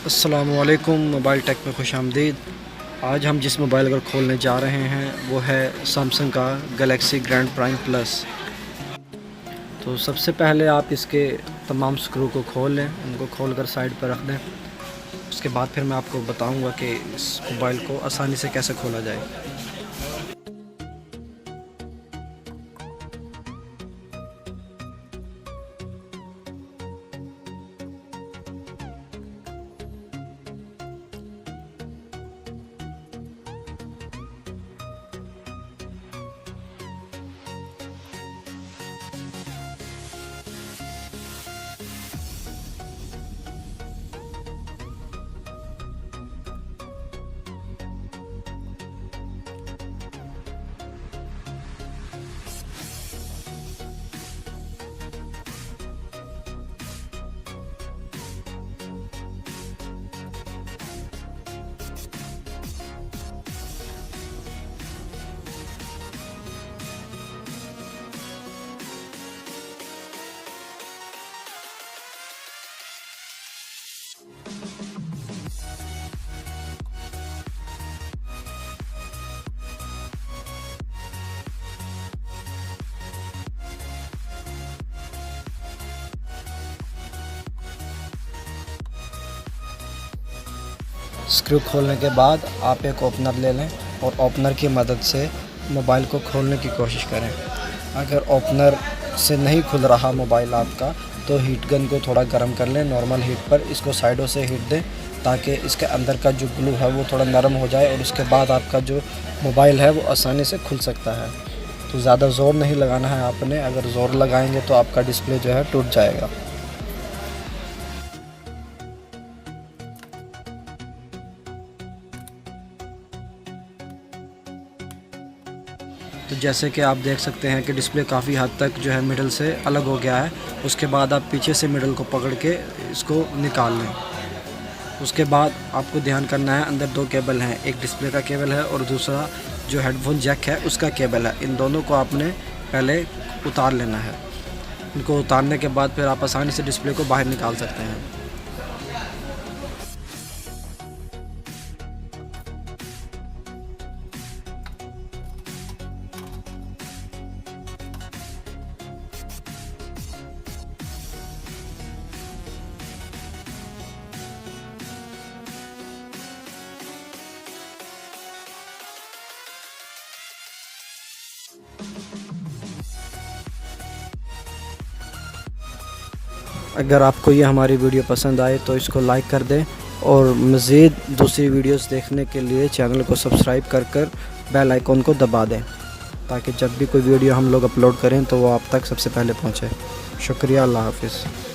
अस्सलामुअलैकुम, mobile take में खुश आमदीद। आज हम जिस मोबाइल को खोलने जा रहे हैं वो है सैमसंग का गैलेक्सी ग्रैंड प्राइम प्लस। तो सबसे पहले आप इसके तमाम स्क्रू को खोल लें, उनको खोल कर साइड पर रख दें। उसके बाद फिर मैं आपको बताऊंगा कि इस मोबाइल को आसानी से कैसे खोला जाए। स्क्रू खोलने के बाद आप एक ओपनर ले लें और ओपनर की मदद से मोबाइल को खोलने की कोशिश करें। अगर ओपनर से नहीं खुल रहा मोबाइल आपका तो हीट गन को थोड़ा गर्म कर लें, नॉर्मल हीट पर इसको साइडों से हीट दें ताकि इसके अंदर का जो ग्लू है वो थोड़ा नरम हो जाए और उसके बाद आपका जो मोबाइल है वो आसानी से खुल सकता है। तो ज़्यादा ज़ोर नहीं लगाना है आपने, अगर ज़ोर लगाएंगे तो आपका डिस्प्ले जो है टूट जाएगा। तो जैसे कि आप देख सकते हैं कि डिस्प्ले काफ़ी हद तक जो है मिडल से अलग हो गया है। उसके बाद आप पीछे से मिडल को पकड़ के इसको निकाल लें। उसके बाद आपको ध्यान करना है, अंदर दो केबल हैं, एक डिस्प्ले का केबल है और दूसरा जो हेडफोन जैक है उसका केबल है। इन दोनों को आपने पहले उतार लेना है। इनको उतारने के बाद फिर आप आसानी से डिस्प्ले को बाहर निकाल सकते हैं। अगर आपको ये हमारी वीडियो पसंद आए तो इसको लाइक कर दें और मज़ीद दूसरी वीडियोस देखने के लिए चैनल को सब्सक्राइब कर बेल आइकॉन को दबा दें ताकि जब भी कोई वीडियो हम लोग अपलोड करें तो वो आप तक सबसे पहले पहुंचे। शुक्रिया, अल्लाह हाफ़िज़।